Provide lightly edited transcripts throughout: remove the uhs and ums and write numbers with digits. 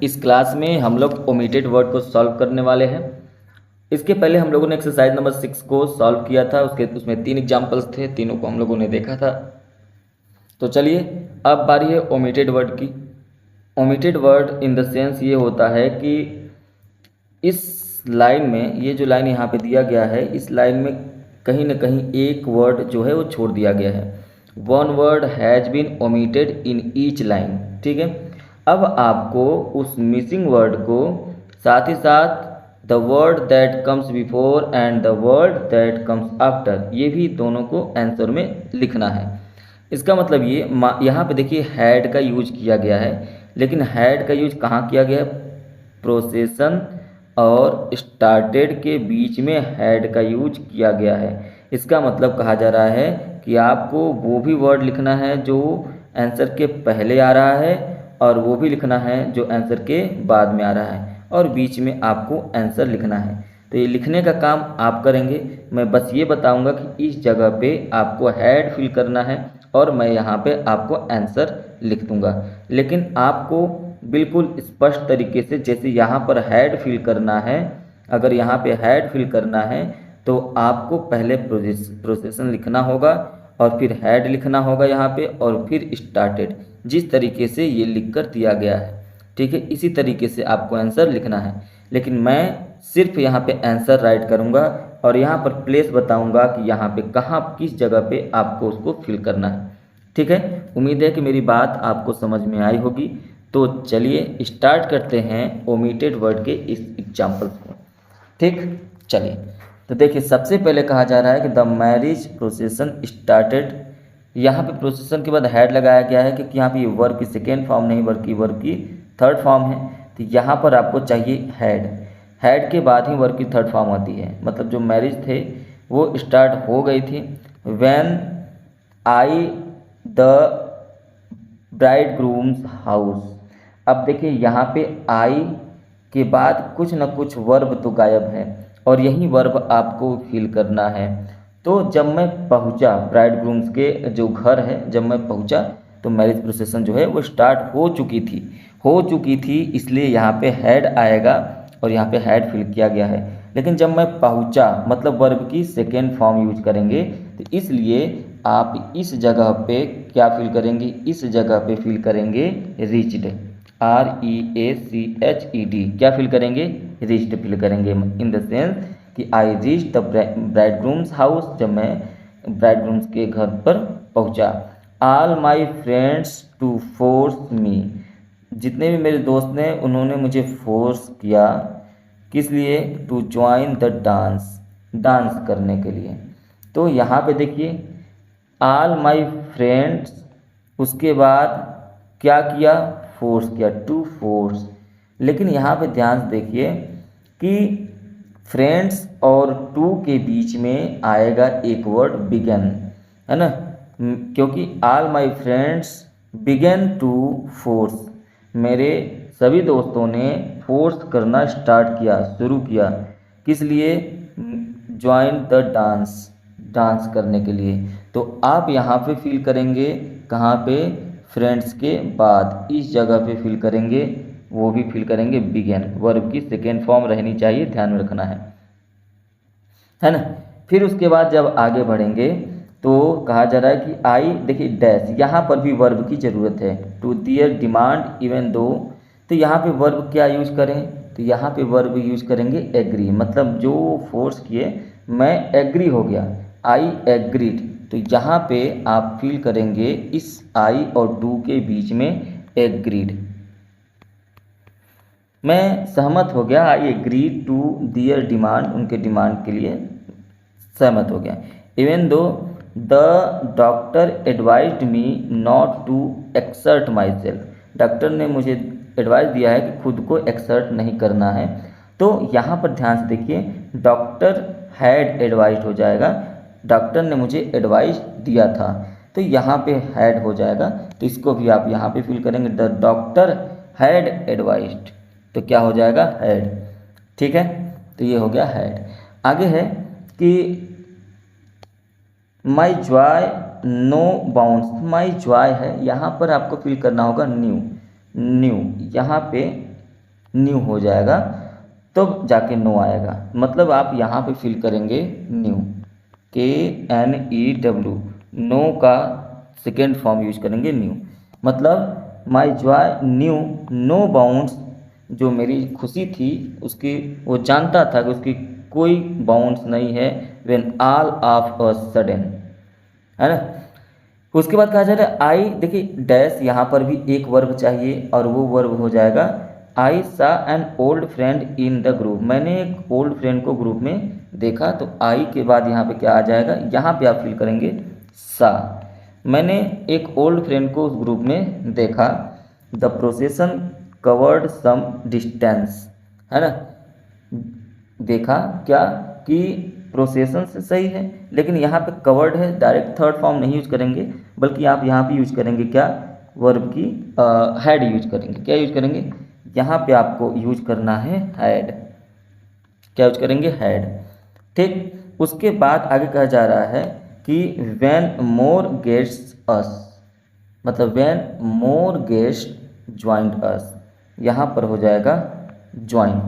इस क्लास में हम लोग ओमिटेड वर्ड को सॉल्व करने वाले हैं। इसके पहले हम लोगों ने एक्सरसाइज नंबर 6 को सॉल्व किया था, उसमें 3 एग्जाम्पल्स थे, तीनों को हम लोगों ने देखा था। तो चलिए अब बारी है ओमिटेड वर्ड की। Omitted word in the sense ये होता है कि इस लाइन में, ये जो लाइन यहाँ पे दिया गया है, इस लाइन में कहीं ना कहीं एक वर्ड जो है वो छोड़ दिया गया है। One word has been omitted in each line. ठीक है, अब आपको उस मिसिंग वर्ड को साथ ही साथ the word that comes before and the word that comes after, ये भी दोनों को आंसर में लिखना है। इसका मतलब ये यहाँ पे देखिए हैड का यूज किया गया है, लेकिन हैड का यूज कहाँ किया गया है? प्रोसेसन और स्टार्टेड के बीच में हैड का यूज किया गया है। इसका मतलब कहा जा रहा है कि आपको वो भी वर्ड लिखना है जो आंसर के पहले आ रहा है, और वो भी लिखना है जो आंसर के बाद में आ रहा है, और बीच में आपको आंसर लिखना है। तो ये लिखने का काम आप करेंगे। मैं बस ये बताऊंगा कि इस जगह पे आपको हैड फिल करना है और मैं यहाँ पे आपको आंसर लिख दूंगा। लेकिन आपको बिल्कुल स्पष्ट तरीके से, जैसे यहाँ पर हैड फिल करना है, अगर यहाँ पे हैड फिल करना है तो आपको पहले प्रोसेसन लिखना होगा और फिर हैड लिखना होगा यहाँ पे, और फिर स्टार्टेड, जिस तरीके से ये लिख कर दिया गया है। ठीक है, इसी तरीके से आपको आंसर लिखना है। लेकिन मैं सिर्फ यहाँ पे आंसर राइट करूँगा और यहाँ पर प्लेस बताऊँगा कि यहाँ पे कहाँ किस जगह पे आपको उसको फिल करना है। ठीक है, उम्मीद है कि मेरी बात आपको समझ में आई होगी। तो चलिए स्टार्ट करते हैं ओमिटेड वर्ड के इस एग्जाम्पल को। ठीक, चलिए तो देखिए सबसे पहले कहा जा रहा है कि द मैरिज प्रोसेसन स्टार्टेड। यहाँ पे प्रोसेसन के बाद हैड लगाया गया है क्योंकि यहाँ पे ये वर्ब की सेकेंड फॉर्म नहीं बल्कि वर्ब की थर्ड फॉर्म है। तो यहाँ पर आपको चाहिए हैड, हैड के बाद ही वर्ब की थर्ड फॉर्म आती है। मतलब जो मैरिज थे वो स्टार्ट हो गई थी। When I the bridegroom's house. अब देखिए यहाँ पे आई के बाद कुछ ना कुछ वर्ब तो गायब है और यही वर्ब आपको फिल करना है। तो जब मैं पहुँचा ब्राइड ग्रूम्स के जो घर है, जब मैं पहुँचा तो मैरिज प्रोसेसन जो है वो स्टार्ट हो चुकी थी, इसलिए यहाँ पे हैड आएगा और यहाँ पे हैड फिल किया गया है। लेकिन जब मैं पहुँचा मतलब वर्ब की सेकेंड फॉर्म यूज करेंगे, तो इसलिए आप इस जगह पे क्या फिल करेंगे? इस जगह पे फिल करेंगे रीच्ड, REACHED। क्या फिल करेंगे? रीच्ड फिल करेंगे। इन द सेंस कि I reach the bridegroom's house, जब मैं ब्राइड ग्रूम्स के घर पर पहुंचा। All my friends to force me. जितने भी मेरे दोस्त ने उन्होंने मुझे फोर्स किया, किस लिए? To join the dance, dance करने के लिए। तो यहाँ पे देखिए ऑल माई फ्रेंड्स, उसके बाद क्या किया? फोर्स किया, टू फोर्स। लेकिन यहाँ पे ध्यान से देखिए कि फ्रेंड्स और टू के बीच में आएगा एक वर्ड बिगन, है ना? क्योंकि all my friends began to force, मेरे सभी दोस्तों ने फोर्स करना स्टार्ट किया, शुरू किया। किस लिए? ज्वाइन द डांस, डांस करने के लिए। तो आप यहाँ पे फिल करेंगे कहाँ पे? फ्रेंड्स के बाद इस जगह पे फिल करेंगे, वो भी फिल करेंगे बिगन। वर्ब की सेकेंड फॉर्म रहनी चाहिए, ध्यान में रखना है ना? फिर उसके बाद जब आगे बढ़ेंगे तो कहा जा रहा है कि आई, देखिए डैश, यहाँ पर भी वर्ब की ज़रूरत है। To their demand even though, तो यहाँ पे वर्ब क्या यूज करें? तो यहाँ पे वर्ब यूज करेंगे एग्री। मतलब जो फोर्स किए मैं एग्री हो गया, आई एग्रीड। तो यहाँ पे आप फील करेंगे इस आई और टू के बीच में एग्रीड, मैं सहमत हो गया। I agree to their demand, उनके डिमांड के लिए सहमत हो गया। Even though the doctor advised me not to exert myself, doctor ने मुझे एडवाइस दिया है कि खुद को एक्सर्ट नहीं करना है। तो यहाँ पर ध्यान से देखिए डॉक्टर हैड एडवाइज्ड हो जाएगा, डॉक्टर ने मुझे एडवाइस दिया था, तो यहाँ पे हैड हो जाएगा। तो इसको भी आप यहाँ पे फिल करेंगे, द डॉक्टर हैड एडवाइज्ड, तो क्या हो जाएगा? हैड। ठीक है, तो ये हो गया हैड। आगे है कि my joy no bounds, my joy है, यहाँ पर आपको फिल करना होगा न्यू, न्यू। यहाँ पे न्यू हो जाएगा, तब जाके नो आएगा। मतलब आप यहाँ पे फिल करेंगे न्यू, KNEW, नो का सेकेंड फॉर्म यूज करेंगे न्यू। मतलब my joy knew no bounds, जो मेरी खुशी थी उसकी, वो जानता था कि उसकी कोई बाउंड्स नहीं है, when all of a sudden, है ना। उसके बाद कहा जा रहा है आई, देखिए डैश, यहाँ पर भी एक वर्ब चाहिए और वो वर्ब हो जाएगा आई सा an old friend in the group. मैंने एक ओल्ड फ्रेंड को ग्रुप में देखा, तो आई के बाद यहाँ पे क्या आ जाएगा, यहाँ पे आप फिल करेंगे सा। मैंने एक ओल्ड फ्रेंड को उस ग्रुप में देखा, the procession covered some distance, है ना। देखा क्या कि प्रोसेसन से सही है, लेकिन यहाँ पे कवर्ड है, डायरेक्ट थर्ड फॉर्म नहीं यूज करेंगे, बल्कि आप यहाँ पे यूज करेंगे क्या, वर्ब की हैड यूज करेंगे। क्या यूज करेंगे, यहाँ पे आपको यूज करना है हैड। क्या यूज करेंगे, हैड। ठीक, उसके बाद आगे कहा जा रहा है कि व्हेन मोर गेस्ट्स अस, मतलब व्हेन मोर गेस्ट ज्वाइंट अस, यहाँ पर हो जाएगा ज्वाइन,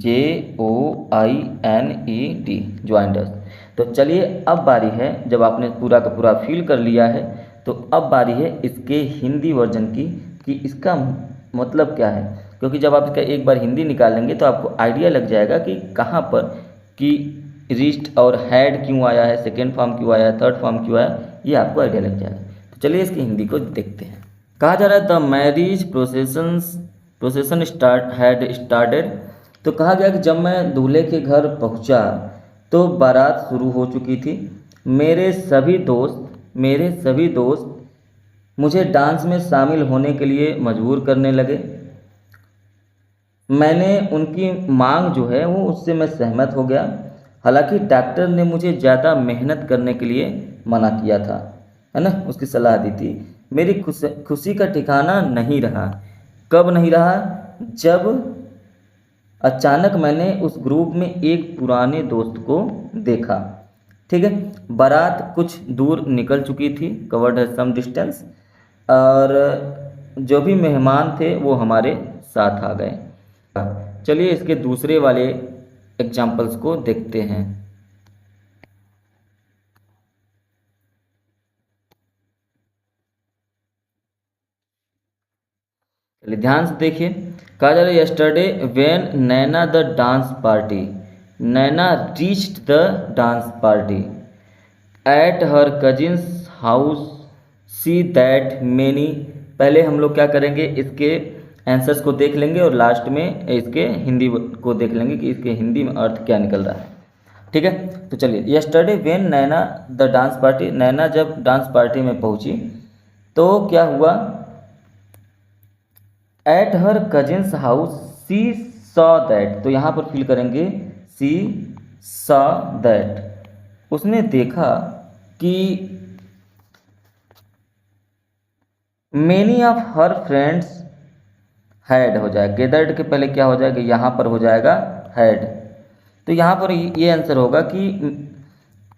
JOINED, ज्वाइंट अस। तो चलिए अब बारी है, जब आपने पूरा का पूरा फिल कर लिया है, तो अब बारी है इसके हिंदी वर्जन की, कि इसका मतलब क्या है। क्योंकि जब आप इसका एक बार हिंदी निकालेंगे तो आपको आइडिया लग जाएगा कि कहाँ पर, कि रिस्ट और हैड क्यों आया है, सेकेंड फॉर्म क्यों आया है, थर्ड फॉर्म क्यों आया, ये आपको आइडिया लग जाएगा। तो चलिए इसकी हिंदी को देखते हैं। कहा जा रहा है द मैरिज प्रोसेसन हैड स्टार्टेड। तो कहा गया कि जब मैं दूल्हे के घर पहुंचा तो बारात शुरू हो चुकी थी। मेरे सभी दोस्त मुझे डांस में शामिल होने के लिए मजबूर करने लगे। मैंने उनकी मांग जो है वो, उससे मैं सहमत हो गया। हालांकि डॉक्टर ने मुझे ज़्यादा मेहनत करने के लिए मना किया था, है ना, उसकी सलाह दी थी। मेरी खुशी का ठिकाना नहीं रहा। कब नहीं रहा, जब अचानक मैंने उस ग्रुप में एक पुराने दोस्त को देखा। ठीक है, बारात कुछ दूर निकल चुकी थी, कवर्ड है सम डिस्टेंस, और जो भी मेहमान थे वो हमारे साथ आ गए। चलिए इसके दूसरे वाले एग्जाम्पल्स को देखते हैं। चलिए ध्यान से देखिए, कहा जा रहा है yesterday when Naina the dance party, Naina reached the dance party at her cousins house see that many. पहले हम लोग क्या करेंगे, इसके आंसर्स को देख लेंगे और लास्ट में इसके हिंदी को देख लेंगे कि इसके हिंदी में अर्थ क्या निकल रहा है। ठीक है, तो चलिए yesterday when Naina the dance party, Naina जब डांस पार्टी में पहुंची तो क्या हुआ, at her cousins house she saw that. तो यहाँ पर फिल करेंगे सी सॉ दैट, उसने देखा कि many of her friends had हो जाएगा, गेदर्ड के पहले क्या हो जाएगा, यहाँ पर हो जाएगा हैड। तो यहाँ पर ये आंसर होगा कि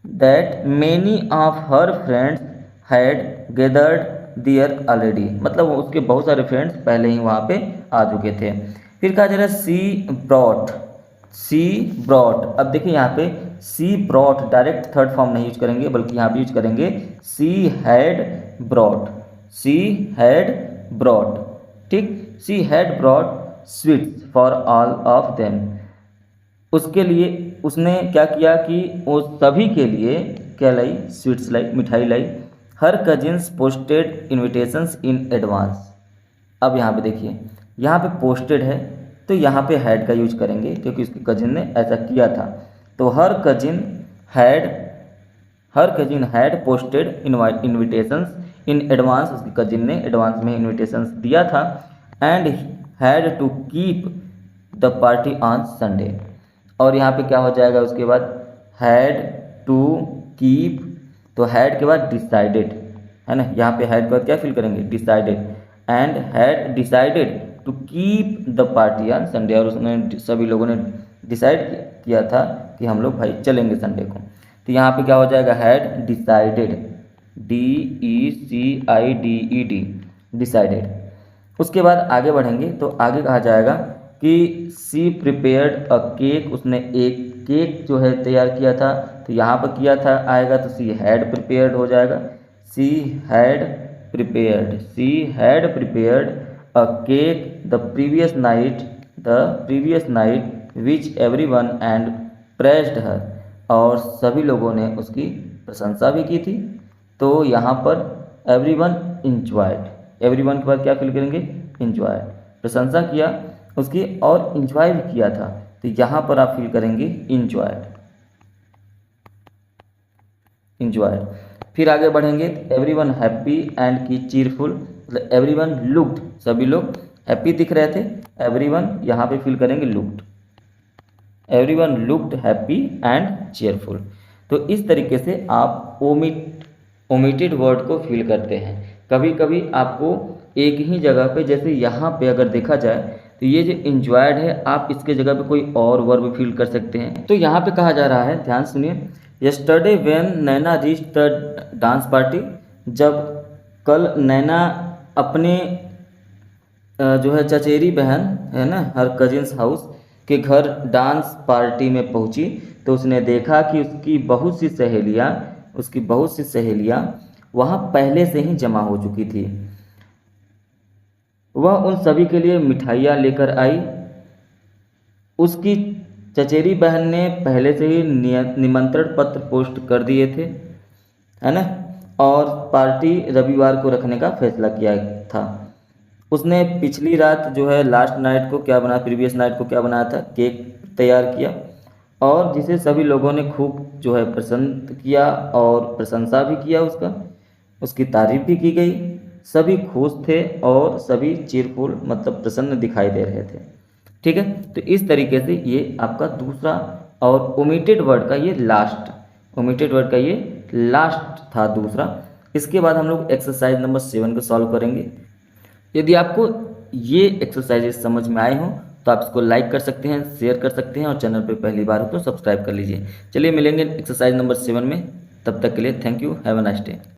that many of her friends had gathered there already, मतलब उसके बहुत सारे फ्रेंड्स पहले ही वहाँ पे आ चुके थे। फिर कहा जा रहा है सी ब्रॉट। अब देखिए यहाँ पे सी ब्रॉट डायरेक्ट थर्ड फॉर्म नहीं यूज करेंगे, बल्कि यहाँ पे यूज करेंगे सी हैड ब्रॉट। ठीक, she had brought sweets for all of them. उसके लिए उसने क्या किया कि वो सभी के लिए क्या लाई, स्वीट्स लाई, मिठाई लाई। Her cousins posted invitations in advance. अब यहाँ पे देखिए, यहाँ पे पोस्टेड है तो यहाँ पे हैड का यूज करेंगे क्योंकि उसके कजिन ने ऐसा किया था। तो her cousin had posted invitations in advance, उसके कजिन ने एडवांस में इन्विटेशंस दिया था। And had to keep the party on Sunday. और यहाँ पे क्या हो जाएगा उसके बाद, हैड टू कीप, तो हैड के बाद डिसाइडेड, है ना, यहाँ पे हैड के बाद क्या फिल करेंगे, decided. And had decided to keep the party on Sunday, और उसने सभी लोगों ने डिसाइड किया था कि हम लोग भाई चलेंगे संडे को। तो यहाँ पे क्या हो जाएगा, हैड डिसाइडेड, DECIDED, डिसाइडेड। उसके बाद आगे बढ़ेंगे तो आगे कहा जाएगा कि सी प्रिपेयर्ड अ केक, उसने एक केक जो है तैयार किया था। तो यहाँ पर किया था आएगा तो सी हैड प्रिपेयर्ड हो जाएगा। She had prepared a cake the previous night which everyone and praised her, और सभी लोगों ने उसकी प्रशंसा भी की थी। तो यहाँ पर एवरीवन इंजॉयड, एवरीवन के बाद क्या फिल करेंगे, इंजॉयड, प्रशंसा किया उसकी और इंजॉय भी किया था। तो यहाँ पर आप फिल करेंगे इंजॉयड। फिर आगे बढ़ेंगे एवरीवन हैप्पी एंड की चीयरफुल, मतलब एवरीवन लुक्ड, सभी लोग हैप्पी दिख रहे थे। एवरीवन यहाँ पे फिल करेंगे looked, everyone looked happy and cheerful. तो इस तरीके से आप ओमिटेड वर्ड को फिल करते हैं। कभी कभी आपको एक ही जगह पे, जैसे यहाँ पे अगर देखा जाए तो ये जो इंजॉयड है, आप इसके जगह पे कोई और वर्ब फिल कर सकते हैं। तो यहाँ पे कहा जा रहा है, ध्यान सुनिए, yesterday when Naina reach the dance party, जब कल नैना अपने जो है चचेरी बहन है ना, हर कजिन्स हाउस के घर डांस पार्टी में पहुंची, तो उसने देखा कि उसकी बहुत सी सहेलियां वहां पहले से ही जमा हो चुकी थी। वह उन सभी के लिए मिठाइयाँ लेकर आई। उसकी चचेरी बहन ने पहले से ही निमंत्रण पत्र पोस्ट कर दिए थे, है ना, और पार्टी रविवार को रखने का फैसला किया था। उसने पिछली रात जो है प्रीवियस नाइट को क्या बनाया था, केक तैयार किया, और जिसे सभी लोगों ने खूब जो है पसंद किया और प्रशंसा भी किया, उसकी तारीफ भी की गई। सभी खुश थे और सभी चीरफुल मतलब प्रसन्न दिखाई दे रहे थे। ठीक है, तो इस तरीके से ये आपका दूसरा और ओमिटेड वर्ड का ये लास्ट था दूसरा। इसके बाद हम लोग एक्सरसाइज नंबर 7 को सॉल्व करेंगे। यदि आपको ये एक्सरसाइजेस समझ में आए हों तो आप इसको लाइक कर सकते हैं, शेयर कर सकते हैं, और चैनल पर पहली बार हो तो सब्सक्राइब कर लीजिए। चलिए मिलेंगे एक्सरसाइज नंबर 7 में, तब तक के लिए thank you, have a nice day.